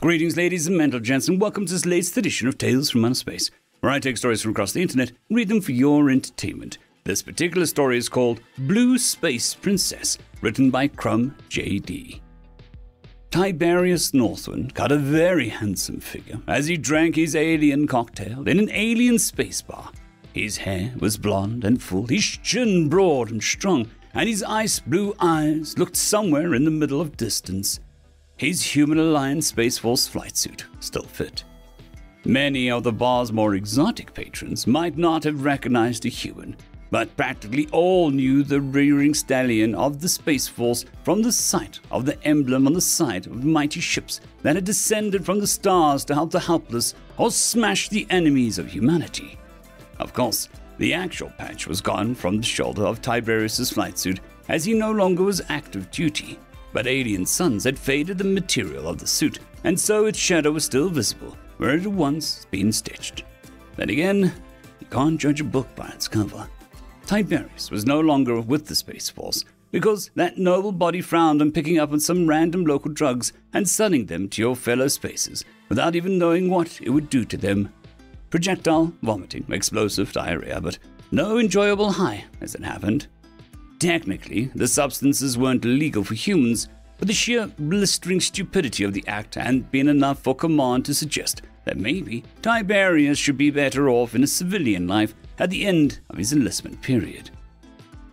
Greetings, ladies and mental gents, and welcome to this latest edition of Tales from Outer Space, where I take stories from across the internet and read them for your entertainment. This particular story is called Blue Space Princess, written by crumjd. Tiberius Northwind cut a very handsome figure as he drank his alien cocktail in an alien space bar. His hair was blonde and full, his chin broad and strong, and his ice blue eyes looked somewhere in the middle of distance. His Human Alliance Space Force flight suit still fit. Many of the bar's more exotic patrons might not have recognized a human, but practically all knew the rearing stallion of the Space Force from the sight of the emblem on the side of mighty ships that had descended from the stars to help the helpless or smash the enemies of humanity. Of course, the actual patch was gone from the shoulder of Tiberius's flight suit as he no longer was active duty, but alien suns had faded the material of the suit, and so its shadow was still visible where it had once been stitched. Then again, you can't judge a book by its cover. Tiberius was no longer with the Space Force because that noble body frowned on picking up on some random local drugs and selling them to your fellow spacers without even knowing what it would do to them. Projectile vomiting, explosive diarrhea, but no enjoyable high as it happened. Technically, the substances weren't illegal for humans, but the sheer blistering stupidity of the act hadn't been enough for command to suggest that maybe Tiberius should be better off in a civilian life at the end of his enlistment period.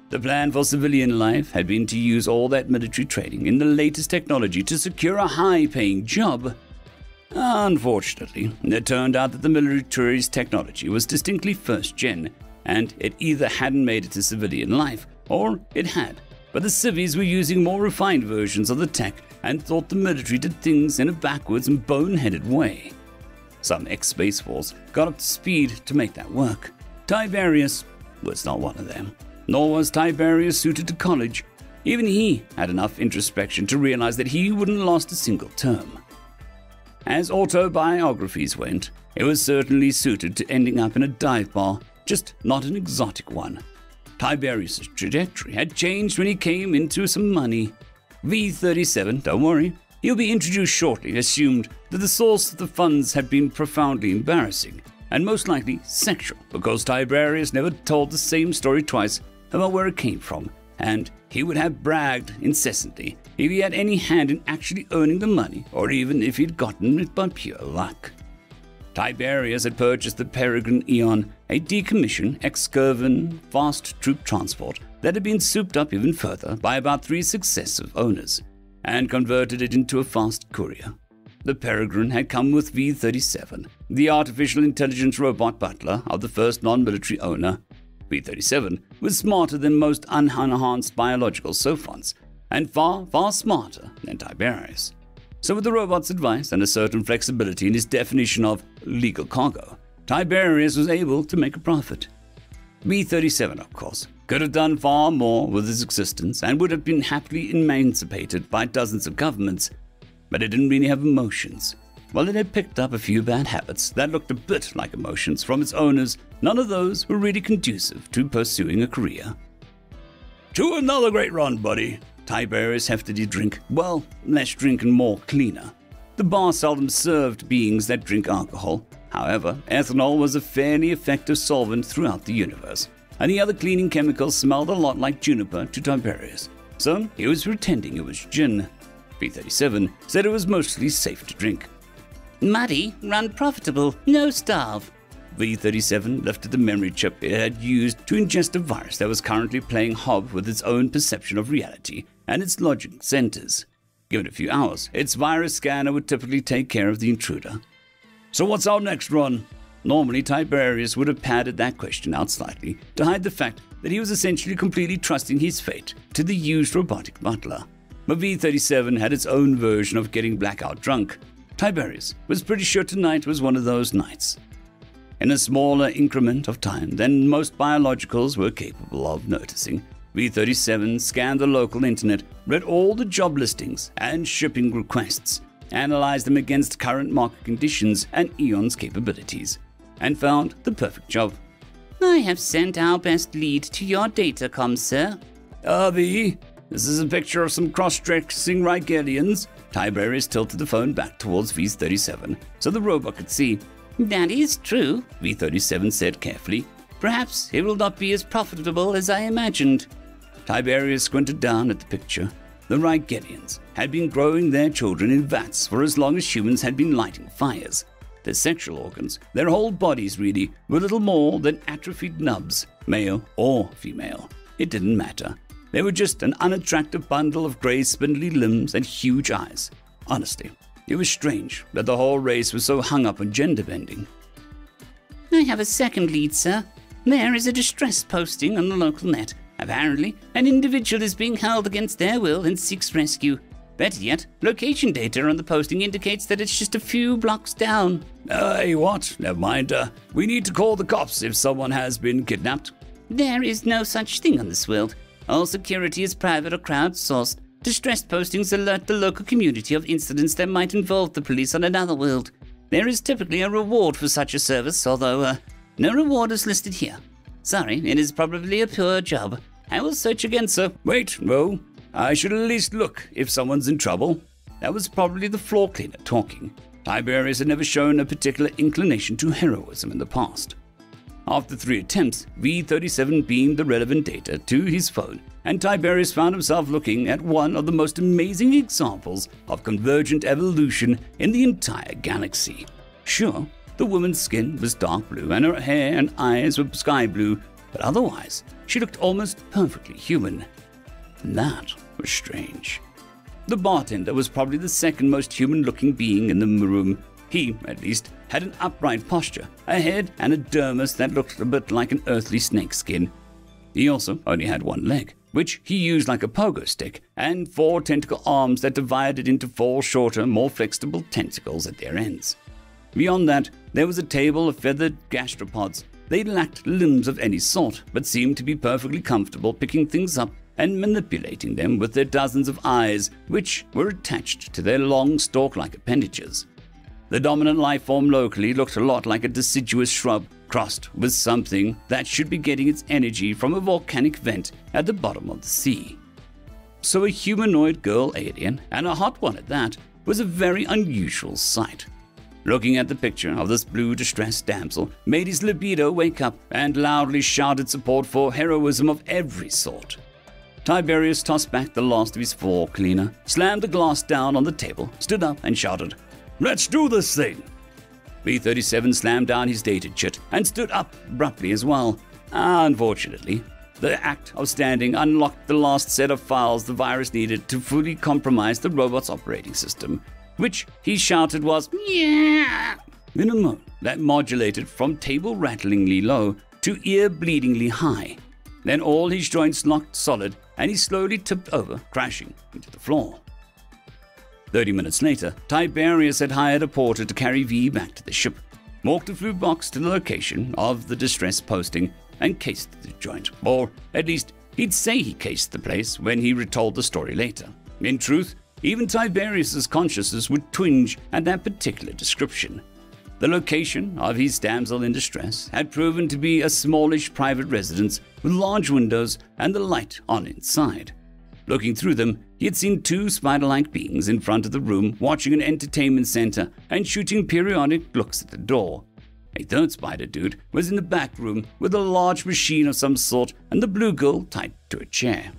The plan for civilian life had been to use all that military training in the latest technology to secure a high-paying job. Unfortunately, it turned out that the military's technology was distinctly first-gen, and it either hadn't made it to civilian life, or it had, but the civvies were using more refined versions of the tech and thought the military did things in a backwards and boneheaded way. Some ex-Space Force got up to speed to make that work. Tiberius was not one of them, nor was Tiberius suited to college. Even he had enough introspection to realize that he wouldn't last a single term. As autobiographies went, it was certainly suited to ending up in a dive bar, just not an exotic one. Tiberius's trajectory had changed when he came into some money. V-37, don't worry, he'll be introduced shortly, assumed that the source of the funds had been profoundly embarrassing, and most likely sexual, because Tiberius never told the same story twice about where it came from, and he would have bragged incessantly if he had any hand in actually earning the money, or even if he'd gotten it by pure luck. Tiberius had purchased the Peregrine Eon, a decommissioned Excurvan fast troop transport that had been souped up even further by about 3 successive owners, and converted it into a fast courier. The Peregrine had come with V-37, the artificial intelligence robot butler of the first non-military owner. V-37 was smarter than most unenhanced biological sophons, and far, far smarter than Tiberius. So with the robot's advice and a certain flexibility in his definition of legal cargo, Tiberius was able to make a profit. V-37, of course, could have done far more with his existence and would have been happily emancipated by dozens of governments, but it didn't really have emotions. While it had picked up a few bad habits that looked a bit like emotions from its owners, none of those were really conducive to pursuing a career. To another great run, buddy. Tiberius hefted his drink, well, less drink and more cleaner. The bar seldom served beings that drink alcohol. However, ethanol was a fairly effective solvent throughout the universe, and the other cleaning chemicals smelled a lot like juniper to Tiberius, so he was pretending it was gin. V-37 said it was mostly safe to drink. Muddy, run profitable, no starve. V-37 lifted the memory chip it had used to ingest a virus that was currently playing hob with its own perception of reality and its logic centers. Given a few hours, its virus scanner would typically take care of the intruder. So what's our next run? Normally, Tiberius would have padded that question out slightly to hide the fact that he was essentially completely trusting his fate to the used robotic butler. But V-37 had its own version of getting blackout drunk. Tiberius was pretty sure tonight was one of those nights. In a smaller increment of time than most biologicals were capable of noticing, V-37 scanned the local internet, read all the job listings and shipping requests, analyzed them against current market conditions and Eon's capabilities, and found the perfect job. I have sent our best lead to your datacom, sir. V, this is a picture of some cross-dressing Rigelians. Tiberius tilted the phone back towards V-37 so the robot could see. That is true, V-37 said carefully. Perhaps it will not be as profitable as I imagined. Tiberius squinted down at the picture. The Rigelians had been growing their children in vats for as long as humans had been lighting fires. Their sexual organs, their whole bodies really, were little more than atrophied nubs, male or female. It didn't matter. They were just an unattractive bundle of grey spindly limbs and huge eyes. Honestly, it was strange that the whole race was so hung up on gender bending. I have a second lead, sir. There is a distress posting on the local net. Apparently, an individual is being held against their will and seeks rescue. Better yet, location data on the posting indicates that it's just a few blocks down. Hey, what? Never mind. We need to call the cops if someone has been kidnapped. There is no such thing on this world. All security is private or crowdsourced. Distress postings alert the local community of incidents that might involve the police on another world. There is typically a reward for such a service, although no reward is listed here. Sorry, it is probably a poor job. I will search again, sir. Wait, no. I should at least look if someone's in trouble. That was probably the floor cleaner talking. Tiberius had never shown a particular inclination to heroism in the past. After 3 attempts, V-37 beamed the relevant data to his phone, and Tiberius found himself looking at one of the most amazing examples of convergent evolution in the entire galaxy. Sure, the woman's skin was dark blue and her hair and eyes were sky blue, but otherwise, she looked almost perfectly human. And that was strange. The bartender was probably the second most human-looking being in the room. He, at least, had an upright posture, a head and a dermis that looked a bit like an earthly snakeskin. He also only had one leg, which he used like a pogo stick, and 4 tentacle arms that divided into 4 shorter, more flexible tentacles at their ends. Beyond that, there was a table of feathered gastropods. They lacked limbs of any sort, but seemed to be perfectly comfortable picking things up and manipulating them with their dozens of eyes, which were attached to their long stalk-like appendages. The dominant life form locally looked a lot like a deciduous shrub crossed with something that should be getting its energy from a volcanic vent at the bottom of the sea. So a humanoid girl alien, and a hot one at that, was a very unusual sight. Looking at the picture of this blue distressed damsel made his libido wake up and loudly shouted support for heroism of every sort. Tiberius tossed back the last of his floor cleaner, slammed the glass down on the table, stood up and shouted, "Let's do this thing!" V-37 slammed down his data chit and stood up abruptly as well. Unfortunately, the act of standing unlocked the last set of files the virus needed to fully compromise the robot's operating system, which he shouted was, "Yeah!" in a moan that modulated from table-rattlingly low to ear-bleedingly high. Then all his joints locked solid and he slowly tipped over, crashing into the floor. 30 minutes later, Tiberius had hired a porter to carry V back to the ship, walked the flu box to the location of the distress posting, and cased the joint. Or, at least, he'd say he cased the place when he retold the story later. In truth, even Tiberius's consciousness would twinge at that particular description. The location of his damsel in distress had proven to be a smallish private residence with large windows and the light on inside. Looking through them, he had seen 2 spider-like beings in front of the room watching an entertainment center and shooting periodic looks at the door. A third spider dude was in the back room with a large machine of some sort and the blue girl tied to a chair.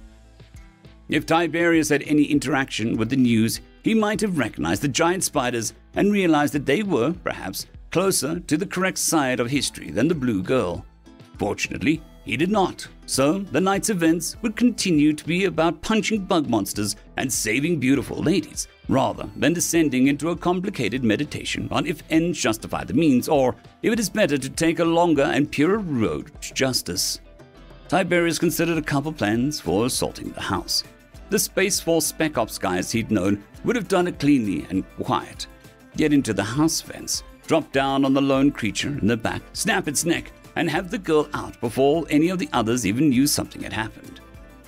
If Tiberius had any interaction with the news, he might have recognized the giant spiders and realized that they were, perhaps, closer to the correct side of history than the blue girl. Fortunately, he did not, so the night's events would continue to be about punching bug monsters and saving beautiful ladies, rather than descending into a complicated meditation on if ends justify the means or if it is better to take a longer and purer road to justice. Tiberius considered a couple plans for assaulting the house. The Space Force Spec Ops guys he'd known would have done it cleanly and quiet. Get into the house fence, drop down on the lone creature in the back, snap its neck, and have the girl out before any of the others even knew something had happened.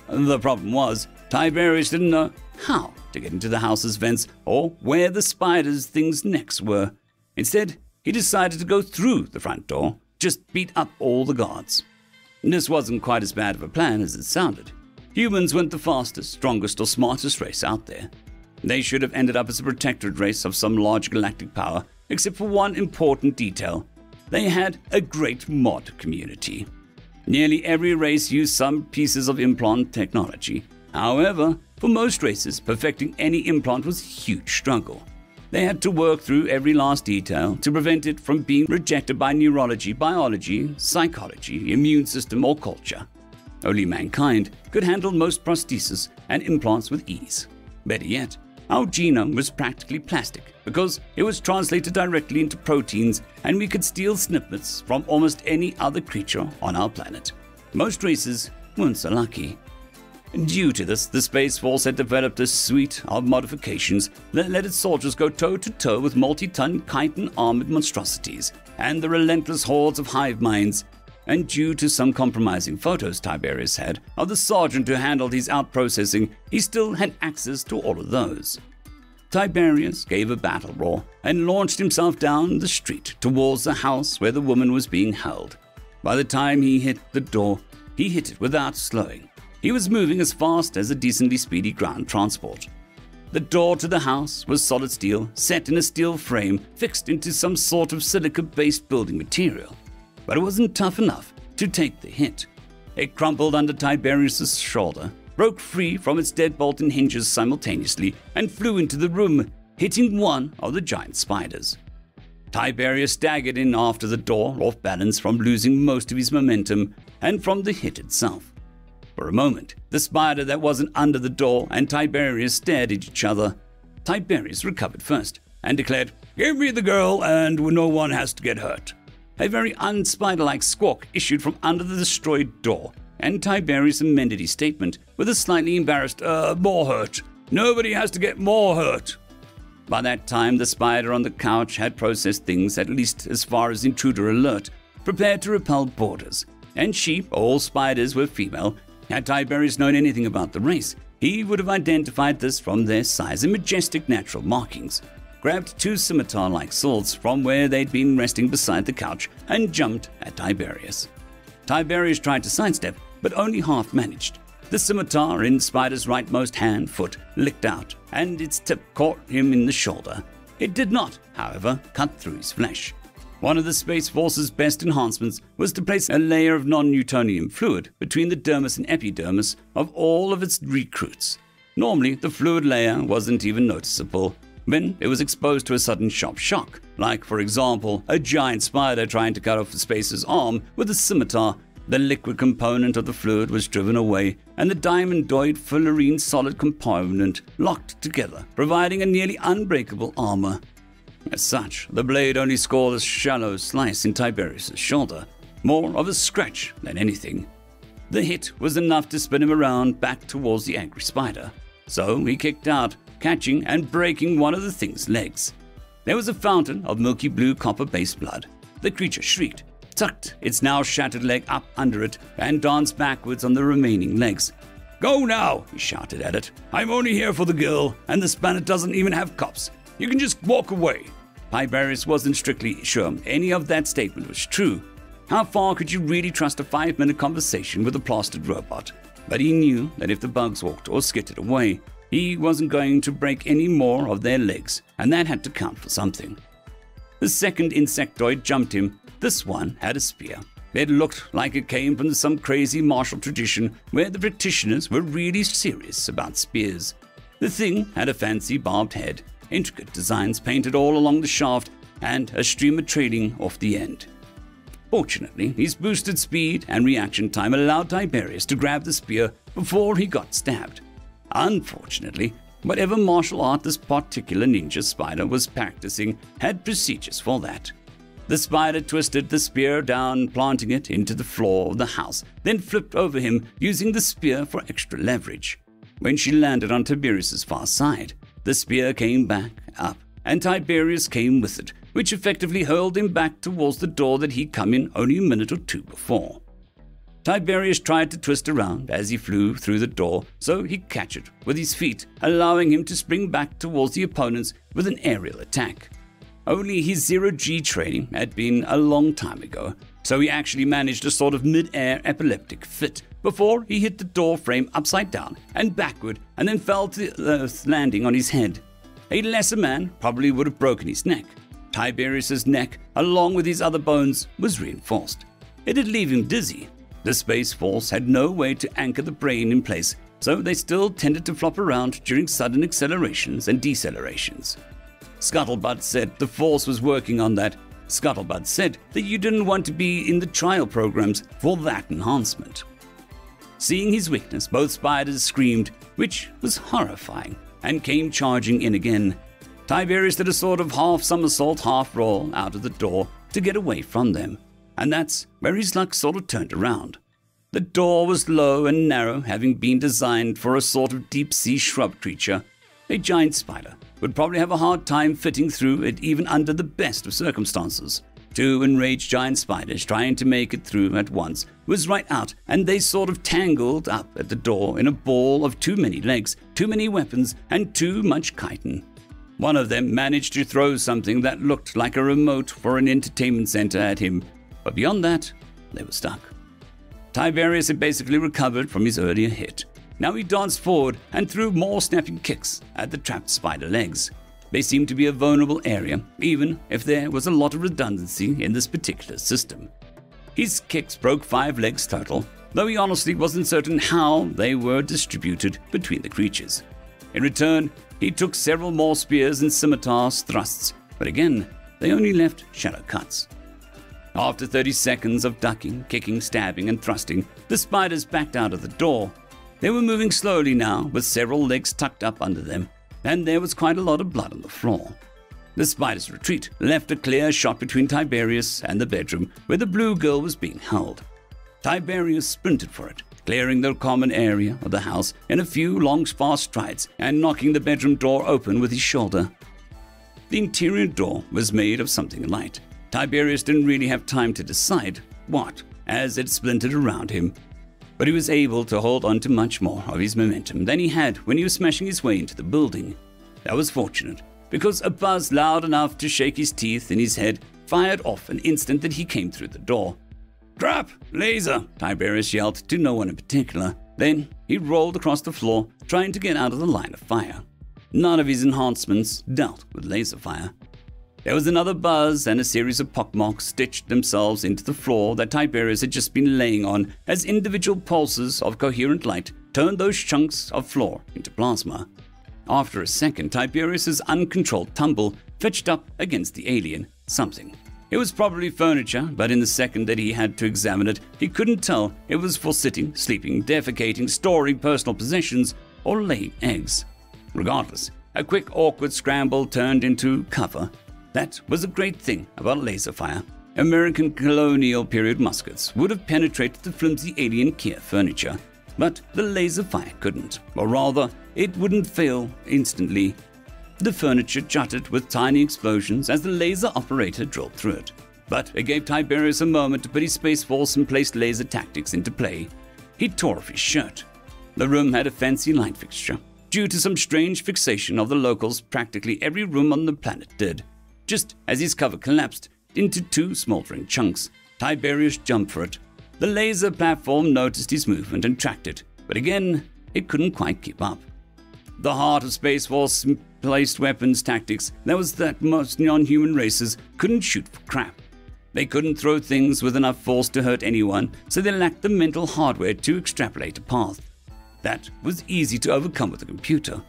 The problem was, Tiberius didn't know how to get into the house's vents or where the spider's things' necks were. Instead, he decided to go through the front door, just beat up all the guards. This wasn't quite as bad of a plan as it sounded. Humans weren't the fastest, strongest, or smartest race out there. They should have ended up as a protectorate race of some large galactic power, except for one important detail. They had a great mod community. Nearly every race used some pieces of implant technology. However, for most races, perfecting any implant was a huge struggle. They had to work through every last detail to prevent it from being rejected by neurology, biology, psychology, immune system, or culture. Only mankind could handle most prostheses and implants with ease. Better yet, our genome was practically plastic because it was translated directly into proteins, and we could steal snippets from almost any other creature on our planet. Most races weren't so lucky. Due to this, the Space Force had developed a suite of modifications that let its soldiers go toe-to-toe with multi-ton chitin armored monstrosities and the relentless hordes of hive minds. And due to some compromising photos Tiberius had of the sergeant who handled his outprocessing, he still had access to all of those. Tiberius gave a battle roar and launched himself down the street towards the house where the woman was being held. By the time he hit the door, he hit it without slowing. He was moving as fast as a decently speedy ground transport. The door to the house was solid steel, set in a steel frame fixed into some sort of silica-based building material. But it wasn't tough enough to take the hit. It crumpled under Tiberius's shoulder, broke free from its deadbolt and hinges simultaneously, and flew into the room, hitting one of the giant spiders. Tiberius staggered in after the door, off balance from losing most of his momentum and from the hit itself. For a moment, the spider that wasn't under the door and Tiberius stared at each other. Tiberius recovered first and declared, "Give me the girl and no one has to get hurt." A very unspider-like squawk issued from under the destroyed door, and Tiberius amended his statement with a slightly embarrassed, "more hurt. Nobody has to get more hurt." By that time, the spider on the couch had processed things at least as far as intruder alert, prepared to repel boarders. And she, all spiders were female. Had Tiberius known anything about the race, he would have identified this from their size and majestic natural markings, grabbed two scimitar-like swords from where they'd been resting beside the couch, and jumped at Tiberius. Tiberius tried to sidestep, but only half managed. The scimitar in Spider's rightmost hand foot licked out, and its tip caught him in the shoulder. It did not, however, cut through his flesh. One of the Space Force's best enhancements was to place a layer of non-Newtonian fluid between the dermis and epidermis of all of its recruits. Normally, the fluid layer wasn't even noticeable when it was exposed to a sudden sharp shock, like, for example, a giant spider trying to cut off the Spacer's arm with a scimitar. The liquid component of the fluid was driven away, and the diamondoid fullerene solid component locked together, providing a nearly unbreakable armor. As such, the blade only scored a shallow slice in Tiberius' shoulder, more of a scratch than anything. The hit was enough to spin him around back towards the angry spider, so he kicked out, catching and breaking one of the thing's legs. There was a fountain of milky blue copper-based blood. The creature shrieked, tucked its now shattered leg up under it, and danced backwards on the remaining legs. "Go now," he shouted at it. "I'm only here for the girl, and this planet doesn't even have cops. You can just walk away." Tiberius wasn't strictly sure any of that statement was true. How far could you really trust a 5-minute conversation with a plastered robot? But he knew that if the bugs walked or skittered away, he wasn't going to break any more of their legs, and that had to count for something. The second insectoid jumped him. This one had a spear. It looked like it came from some crazy martial tradition where the practitioners were really serious about spears. The thing had a fancy barbed head, intricate designs painted all along the shaft, and a streamer trailing off the end. Fortunately, his boosted speed and reaction time allowed Tiberius to grab the spear before he got stabbed. Unfortunately, whatever martial art this particular ninja spider was practicing had procedures for that. The spider twisted the spear down, planting it into the floor of the house, then flipped over him, using the spear for extra leverage. When she landed on Tiberius' far side, the spear came back up, and Tiberius came with it, which effectively hurled him back towards the door that he'd come in only a minute or two before. Tiberius tried to twist around as he flew through the door, so he catch it with his feet, allowing him to spring back towards the opponents with an aerial attack. Only his zero-G training had been a long time ago, so he actually managed a sort of mid-air epileptic fit before he hit the door frame upside down and backward and then fell to the earth, landing on his head. A lesser man probably would have broken his neck. Tiberius's neck, along with his other bones, was reinforced. It'd leave him dizzy. The Space Force had no way to anchor the brain in place, so they still tended to flop around during sudden accelerations and decelerations. Scuttlebutt said the Force was working on that. Scuttlebutt said that you didn't want to be in the trial programs for that enhancement. Seeing his weakness, both spiders screamed, which was horrifying, and came charging in again. Tiberius did a sort of half somersault, half roll out of the door to get away from them, and that's where his luck sort of turned around. The door was low and narrow, having been designed for a sort of deep-sea shrub creature. A giant spider would probably have a hard time fitting through it even under the best of circumstances. Two enraged giant spiders trying to make it through at once was right out, and they sort of tangled up at the door in a ball of too many legs, too many weapons, and too much chitin. One of them managed to throw something that looked like a remote for an entertainment center at him, but beyond that, they were stuck. Tiberius had basically recovered from his earlier hit. Now he danced forward and threw more snapping kicks at the trapped spider legs. They seemed to be a vulnerable area, even if there was a lot of redundancy in this particular system. His kicks broke 5 legs total, though he honestly wasn't certain how they were distributed between the creatures. In return, he took several more spears and scimitars thrusts, but again, they only left shallow cuts. After 30 seconds of ducking, kicking, stabbing, and thrusting, the spiders backed out of the door. They were moving slowly now, with several legs tucked up under them, and there was quite a lot of blood on the floor. The spider's retreat left a clear shot between Tiberius and the bedroom where the blue girl was being held. Tiberius sprinted for it, clearing the common area of the house in a few long sparse strides and knocking the bedroom door open with his shoulder. The interior door was made of something light. Tiberius didn't really have time to decide what, as it splintered around him, but he was able to hold on to much more of his momentum than he had when he was smashing his way into the building. That was fortunate, because a buzz loud enough to shake his teeth in his head fired off an instant that he came through the door. "Crap! Laser!" Tiberius yelled to no one in particular. Then he rolled across the floor, trying to get out of the line of fire. None of his enhancements dealt with laser fire. There was another buzz, and a series of pockmarks stitched themselves into the floor that Tiberius had just been laying on as individual pulses of coherent light turned those chunks of floor into plasma. After a second, Tiberius's uncontrolled tumble fetched up against the alien something. It was probably furniture, but in the second that he had to examine it, he couldn't tell it was for sitting, sleeping, defecating, storing personal possessions, or laying eggs. Regardless, a quick, awkward scramble turned into cover. That was a great thing about laser fire. American colonial period muskets would have penetrated the flimsy alien Kia furniture, but the laser fire couldn't, or rather, it wouldn't fail instantly. The furniture jutted with tiny explosions as the laser operator drilled through it. But it gave Tiberius a moment to put his Space Force and place laser tactics into play. He tore off his shirt. The room had a fancy light fixture. Due to some strange fixation of the locals, practically every room on the planet did. Just as his cover collapsed into 2 smoldering chunks, Tiberius jumped for it. The laser platform noticed his movement and tracked it, but again, it couldn't quite keep up. The heart of Space Force placed weapons tactics that was that most non-human races couldn't shoot for crap. They couldn't throw things with enough force to hurt anyone, so they lacked the mental hardware to extrapolate a path. That was easy to overcome with a computer.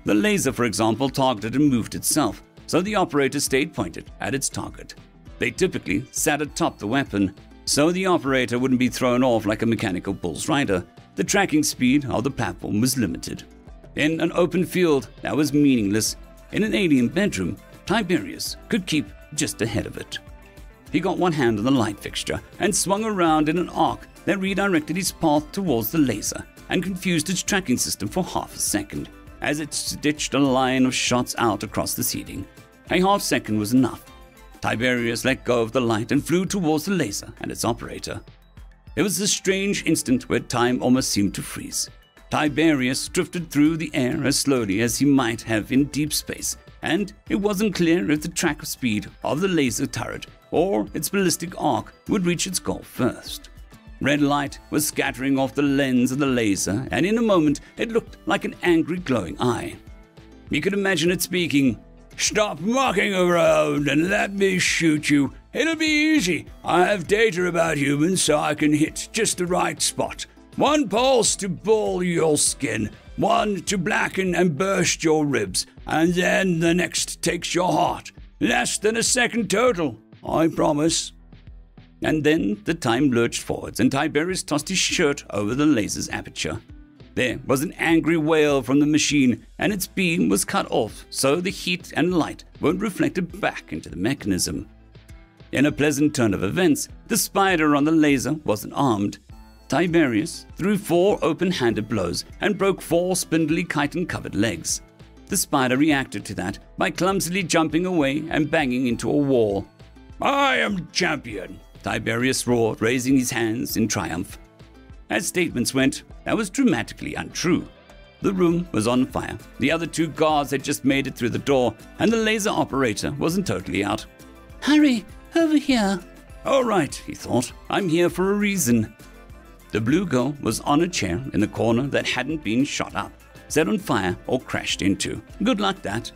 The laser, for example, targeted and moved itself, so the operator stayed pointed at its target. They typically sat atop the weapon, so the operator wouldn't be thrown off like a mechanical bull's rider. The tracking speed of the platform was limited. In an open field, that was meaningless. In an alien bedroom, Tiberius could keep just ahead of it. He got one hand on the light fixture and swung around in an arc that redirected his path towards the laser and confused its tracking system for half a second as it stitched a line of shots out across the ceiling. A half second was enough. Tiberius let go of the light and flew towards the laser and its operator. There was a strange instant where time almost seemed to freeze. Tiberius drifted through the air as slowly as he might have in deep space, and it wasn't clear if the track speed of the laser turret or its ballistic arc would reach its goal first. Red light was scattering off the lens of the laser, and in a moment it looked like an angry glowing eye. You could imagine it speaking, "Stop mucking around and let me shoot you. It'll be easy. I have data about humans so I can hit just the right spot. One pulse to ball your skin, one to blacken and burst your ribs, and then the next takes your heart. Less than a second total, I promise." And then the time lurched forwards, and Tiberius tossed his shirt over the laser's aperture. There was an angry wail from the machine, and its beam was cut off, so the heat and light weren't reflected back into the mechanism. In a pleasant turn of events, the spider on the laser wasn't armed. Tiberius threw 4 open-handed blows and broke 4 spindly chitin-covered legs. The spider reacted to that by clumsily jumping away and banging into a wall. "I am champion," Tiberius roared, raising his hands in triumph. As statements went, that was dramatically untrue. The room was on fire, the other 2 guards had just made it through the door, and the laser operator wasn't totally out. "Hurry, over here." "All right," he thought, "I'm here for a reason." The blue girl was on a chair in the corner that hadn't been shot up, set on fire, or crashed into. Good luck, that.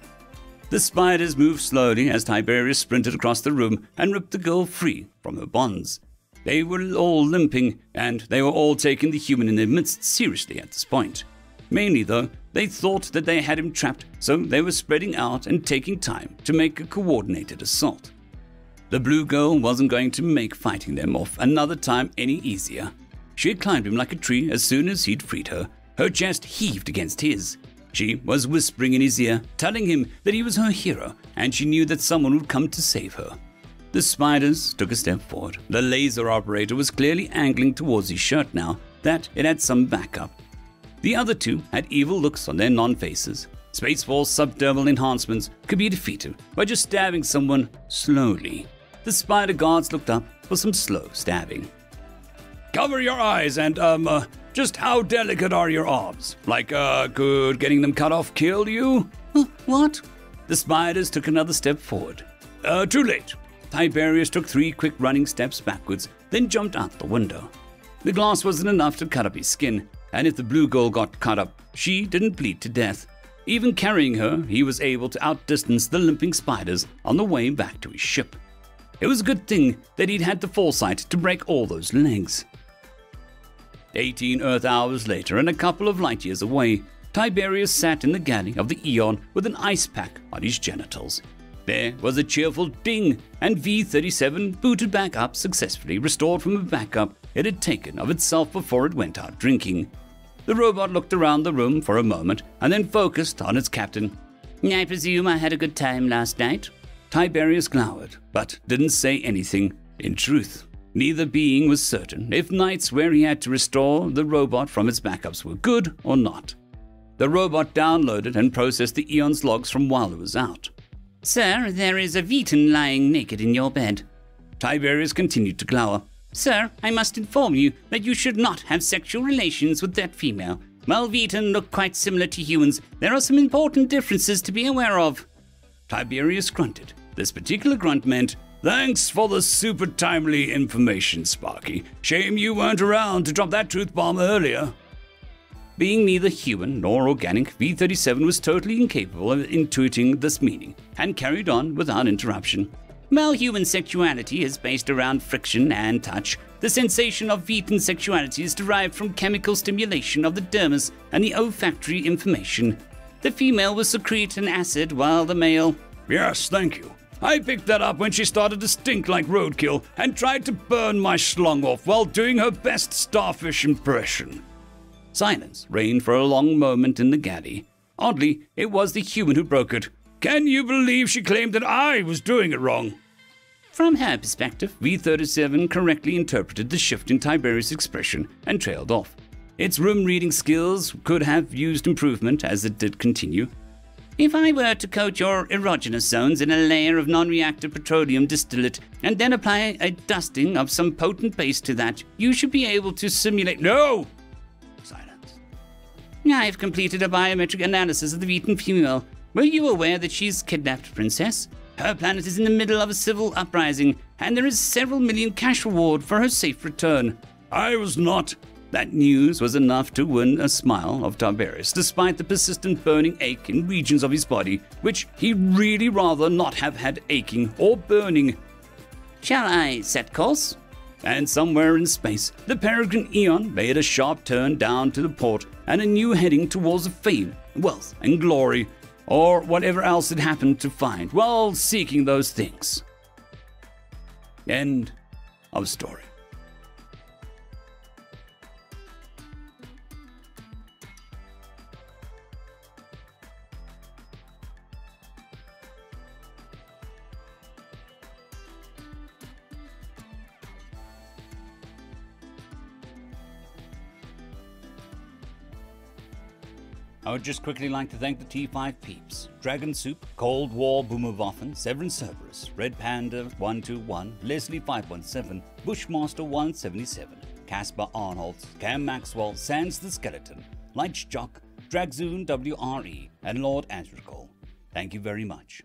The spiders moved slowly as Tiberius sprinted across the room and ripped the girl free from her bonds. They were all limping, and they were all taking the human in their midst seriously at this point. Mainly, though, they thought that they had him trapped, so they were spreading out and taking time to make a coordinated assault. The blue girl wasn't going to make fighting them off another time any easier. She had climbed him like a tree as soon as he'd freed her. Her chest heaved against his. She was whispering in his ear, telling him that he was her hero, and she knew that someone would come to save her. The spiders took a step forward. The laser operator was clearly angling towards his shirt now, that it had some backup. The other 2 had evil looks on their non-faces. Space Force subdermal enhancements could be defeated by just stabbing someone slowly. The spider guards looked up for some slow stabbing. "Cover your eyes and, just how delicate are your arms? Like, could getting them cut off kill you?" What? The spiders took another step forward. Too late." Tiberius took 3 quick running steps backwards, then jumped out the window. The glass wasn't enough to cut up his skin, and if the blue girl got cut up, she didn't bleed to death. Even carrying her, he was able to outdistance the limping spiders on the way back to his ship. It was a good thing that he'd had the foresight to break all those legs. 18 Earth hours later, and a couple of light years away, Tiberius sat in the galley of the Eon with an ice pack on his genitals. There was a cheerful ding, and V-37 booted back up successfully, restored from a backup it had taken of itself before it went out drinking. The robot looked around the room for a moment, and then focused on its captain. "I presume I had a good time last night?" Tiberius glowered, but didn't say anything. In truth, neither being was certain if nights where he had to restore the robot from its backups were good or not. The robot downloaded and processed the Eon's logs from while it was out. "Sir, there is a Veton lying naked in your bed." Tiberius continued to glower. "Sir, I must inform you that you should not have sexual relations with that female. While Veton look quite similar to humans, there are some important differences to be aware of." Tiberius grunted. This particular grunt meant, "Thanks for the super timely information, Sparky. Shame you weren't around to drop that truth bomb earlier." Being neither human nor organic, V-37 was totally incapable of intuiting this meaning, and carried on without interruption. While human sexuality is based around friction and touch, the sensation of Veton sexuality is derived from chemical stimulation of the dermis and the olfactory information. The female will secrete an acid while the male... "Yes, thank you. I picked that up when she started to stink like roadkill and tried to burn my schlong off while doing her best starfish impression." Silence reigned for a long moment in the galley. Oddly, it was the human who broke it. "Can you believe she claimed that I was doing it wrong?" From her perspective, V-37 correctly interpreted the shift in Tiberius' expression and trailed off. Its room-reading skills could have used improvement as it did continue. "If I were to coat your erogenous zones in a layer of non-reactive petroleum distillate and then apply a dusting of some potent base to that, you should be able to simulate..." "No!" Silence. "I've completed a biometric analysis of the Veton female. Were you aware that she's kidnapped, Princess? Her planet is in the middle of a civil uprising, and there is several million cash reward for her safe return. I was not. That news was enough to win a smile of Tiberius, despite the persistent burning ache in regions of his body, which he really rather not have had aching or burning. Shall I set course? And somewhere in space, the Peregrine Eon made a sharp turn down to the port and a new heading towards the fame, wealth, and glory, or whatever else it happened to find while seeking those things. End of story. I would just quickly like to thank the T5 peeps: Dragon Soup, Cold War Boomerwaffen, Severin Cerberus, Red Panda 121, Leslie 517, Bushmaster 177, Caspar Arnholtz, Cam Maxwell, Sans the Skeleton, Light Jock, Dragzoon WRE, and Lord Azrakal. Thank you very much.